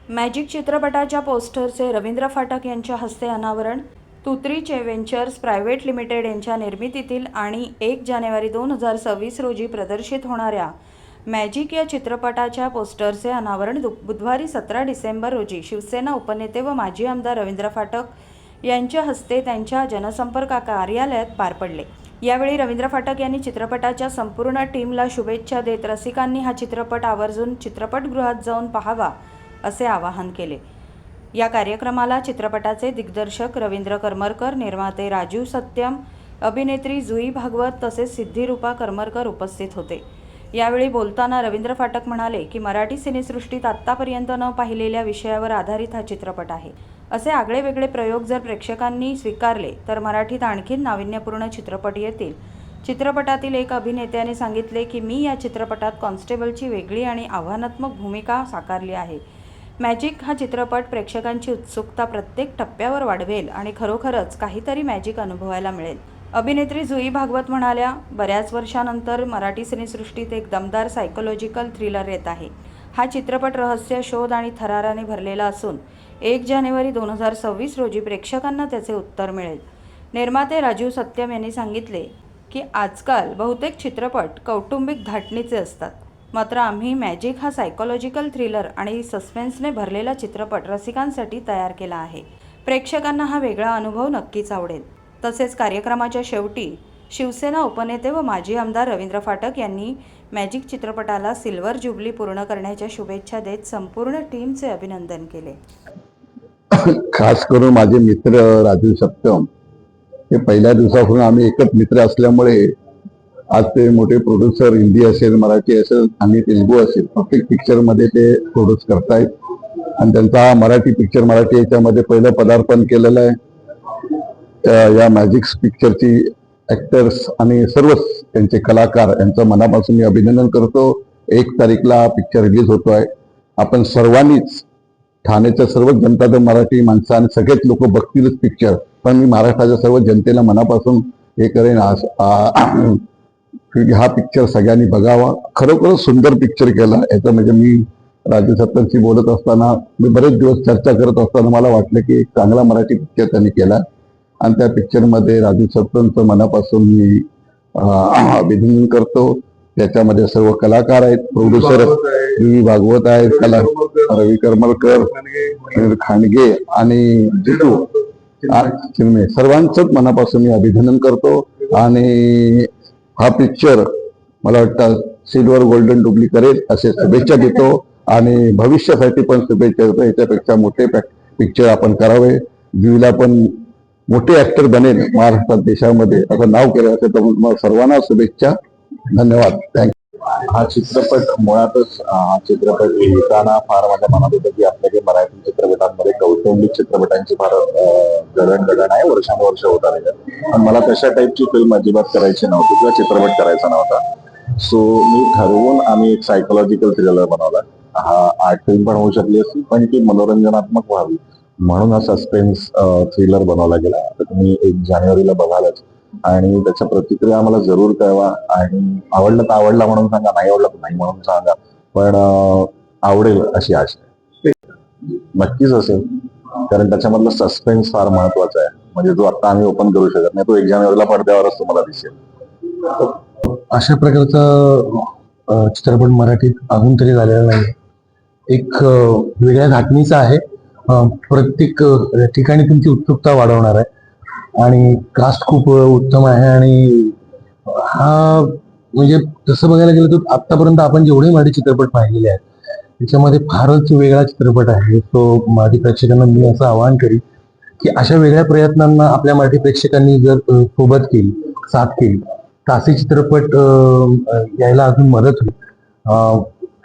Magic चित्रपटाच्या पोस्टरचे रवींद्र फाटक यांच्या हस्ते अनावरण. तुत्रीचे व्हेंचर्स प्रायव्हेट लिमिटेड यांच्या निर्मितीतील आणि 1 जानेवारी 2026 रोजी प्रदर्शित होणाऱ्या मॅजिक या चित्रपटाच्या पोस्टरचे अनावरण बुधवारी 17 डिसेंबर रोजी शिवसेना उपनेते व माजी आमदार रवींद्र फाटक यांच्या हस्ते त्यांच्या जनसंपर्क कार्यालयात पार पडले. यावेळी रवींद्र फाटक यांनी चित्रपटाच्या संपूर्ण टीमला शुभेच्छा देत रसिकांनी हा चित्रपट आवर्जून चित्रपटगृहात जाऊन पाहावा असे आवाहन केले. या कार्यक्रमाला चित्रपटाचे दिग्दर्शक रवींद्र करमरकर, निर्माते राजीव सत्यम, अभिनेत्री जुई भागवत तसेच सिद्धिरूपा करमरकर उपस्थित होते. यावेळी बोलताना रवींद्र फाटक म्हणाले की मराठी सिनेसृष्टीत आत्तापर्यंत न पाहिलेल्या विषयावर आधारित हा चित्रपट आहे. असे आगळेवेगळे प्रयोग जर प्रेक्षकांनी स्वीकारले तर मराठीत आणखीन नाविन्यपूर्ण चित्रपट येतील. चित्रपटातील एक अभिनेत्याने सांगितले की मी या चित्रपटात कॉन्स्टेबलची वेगळी आणि आव्हानात्मक भूमिका साकारली आहे. मॅजिक हा चित्रपट प्रेक्षकांची उत्सुकता प्रत्येक टप्प्यावर वाढवेल आणि खरोखरच काहीतरी मॅजिक अनुभवायला मिळेल. अभिनेत्री जुई भागवत म्हणाल्या, बऱ्याच वर्षानंतर मराठी सिनेसृष्टीत एक दमदार सायकोलॉजिकल थ्रिलर येत आहे. हा चित्रपट रहस्य, शोध आणि थराराने भरलेला असून 1 जानेवारी 2026 रोजी प्रेक्षकांना त्याचे उत्तर मिळेल. निर्माते राजीव सत्यम यांनी सांगितले की आजकाल बहुतेक चित्रपट कौटुंबिक धाटणीचे असतात, मात्र आम्ही मॅजिक हा सायकोलॉजिकल थ्रिलर आणि सस्पेन्सने भरलेला चित्रपट रसिकांसाठी तयार केला आहे. प्रेक्षकांना हा वेगळा अनुभव नक्कीच आवडेल. तसेच कार्यक्रमाच्या शेवटी शिवसेना उपनेते व माजी आमदार रवींद्र फाटक यांनी मॅजिक चित्रपटाला सिल्वर ज्युबली पूर्ण करण्याच्या शुभेच्छा देत संपूर्ण टीमचे अभिनंदन केले. खास करून माझे मित्र राजीव सत्यम हे पहिल्या दिवसापासून आम्ही एकच मित्र असल्यामुळे आज ते मोठे प्रोड्युसर, हिंदी असेल, मराठी असेल आणि तेलुगू असेल, प्रत्येक पिक्चर मध्ये ते प्रोड्यूस करतायत आणि त्यांचा मराठी पिक्चर, मराठी याच्यामध्ये पहिलं पदार्पण केलेलं आहे. या मॅजिक पिक्चरची ऍक्टर्स आणि सर्वच त्यांचे कलाकार यांचं मनापासून मी अभिनंदन करतो. 1 तारीखला पिक्चर रिलीज होतोय. आपण सर्वांनीच, ठाण्याच्या सर्वच जनता, तर मराठी माणसं आणि सगळेच लोक बघतीलच पिक्चर, पण मी महाराष्ट्राच्या सर्व जनतेला मनापासून हे करेन हा पिक्चर सगळ्यांनी बघावा. खरोखर सुंदर पिक्चर केला. याचं म्हणजे मी राजीव सत्तांशी बोलत असताना, मी बरेच दिवस चर्चा करत असताना मला वाटलं की एक चांगला मराठी पिक्चर त्यांनी केला आणि त्या पिक्चरमध्ये राजीव सत्तांचं मनापासून मी अभिनंदन करतो. त्याच्यामध्ये सर्व कलाकार आहेत, प्रोड्युसर जुई भागवत आहेत, रवी करमरकर, खांडगे आणि जितू चिन्मे, सर्वांचंच मनापासून मी अभिनंदन करतो. आणि हा पिक्चर मला वाटतं सिल्वर गोल्डन डुबली करेल असे शुभेच्छा देतो आणि भविष्यासाठी पण शुभेच्छा देतो. याच्यापेक्षा मोठे पिक्चर आपण करावे. जुईला पण मोठे ऍक्टर बनेल महाराष्ट्रात, देशामध्ये असं नाव केलं असेल, तर सर्वांना शुभेच्छा. धन्यवाद. थँक्यू. हा चित्रपट मुळातच चित्रपट लिहिताना फार माझ्या मनात होतं की आपल्या मराठी चित्रपटांमध्ये कौटुंबिक चित्रपटांची फार जडणघडण आहे, वर्षानुवर्ष होत आलेल्या. पण मला तशा टाईपची फिल्म अजिबात करायची नव्हती किंवा चित्रपट करायचा नव्हता. सो मी ठरवून आम्ही एक सायकोलॉजिकल थ्रिलर बनवला. हा आर्ट फिल्म पण होऊ शकली असती, पण ती मनोरंजनात्मक व्हावी म्हणून हा सस्पेन्स थ्रिलर बनवला गेला. आता तुम्ही 1 जानेवारीला बघालच आणि त्याच्या प्रतिक्रिया आम्हाला जरूर कळवा. आणि आवडलं तर आवडला म्हणून सांगा, नाही आवडलं तर नाही म्हणून सांगा, पण आवडेल अशी आशा नक्कीच असेल, कारण त्याच्यामधलं सस्पेन्स फार महत्वाचा आहे. म्हणजे जो आता आम्ही ओपन करू शकत नाही, तो 1 जानेवारीला पडद्यावरच तुम्हाला दिसेल. अशा प्रकारचा चित्रपट मराठीत अजून तरी झालेला नाही. एक वेगळ्या धाटणीचा आहे. प्रत्येक ठिकाणी तुमची उत्सुकता वाढवणार आहे आणि कास्ट खूप उत्तम आहे. आणि हा म्हणजे तसं बघायला गेलं तर आतापर्यंत आपण जेवढे मराठी चित्रपट पाहिलेले आहेत त्याच्यामध्ये फारच वेगळा चित्रपट आहे. तो मराठी प्रेक्षकांना मी असं आवाहन करीन की अशा वेगळ्या प्रयत्नांना आपल्या मराठी प्रेक्षकांनी जर सोबत केली, साथ केली, तर असे चित्रपट यायला अजून मदत होईल.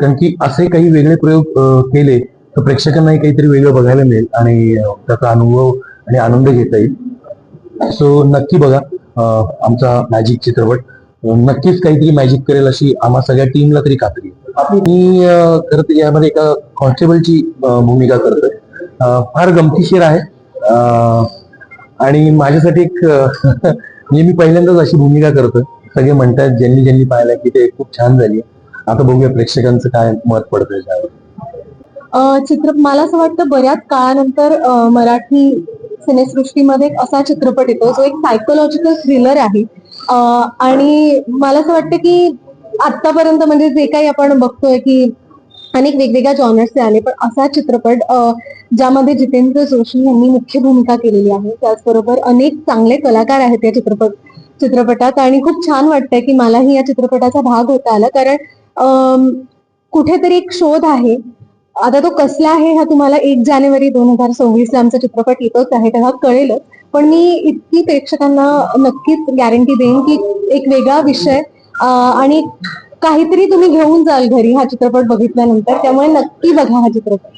कारण की असे काही वेगळे प्रयोग केले तर प्रेक्षकांनाही काहीतरी वेगळं बघायला मिळेल आणि त्याचा अनुभव आणि आनंद घेता येईल. सो नक्की बघा आमचा मॅजिक चित्रपट. नक्कीच काहीतरी मॅजिक करेल अशी आम्हा सगळ्या टीमला तरी खात्री आहे. मी खरं तर यामध्ये एका कॉन्स्टेबलची भूमिका करतोय. फार गमतीशीर आहे आणि माझ्यासाठी एक मी पहिल्यांदाच अशी भूमिका करतोय. सगळे म्हणतात, ज्यांनी पाहिलं की ते खूप छान झाली. आता बघूया प्रेक्षकांचं काय मत पडतंय त्यावर. मला असं वाटतं बऱ्याच काळानंतर मराठी सिनेसृष्टीमध्ये एक असा चित्रपट येतो जो एक सायकोलॉजिकल थ्रिलर आहे. आणि मला असं वाटतं की आतापर्यंत म्हणजे जे काही आपण बघतोय की अनेक वेगवेगळ्या जॉनर्सचे आले, पण असा चित्रपट ज्यामध्ये जितेंद्र जोशी यांनी मुख्य भूमिका केलेली आहे. त्याचबरोबर अनेक चांगले कलाकार आहेत या चित्रपटात आणि खूप छान वाटतंय की मलाही या चित्रपटाचा भाग होता आला, कारण कुठेतरी एक शोध आहे. आता तो कसला आहे हा तुम्हाला 1 जानेवारी 2026 ला आमचा चित्रपट येतोच आहे तेव्हा कळेलच. पण मी इतकी प्रेक्षकांना नक्कीच गॅरंटी देईन की एक वेगळा विषय आणि काहीतरी तुम्ही घेऊन जाल घरी हा चित्रपट बघितल्यानंतर. त्यामुळे नक्की बघा हा चित्रपट.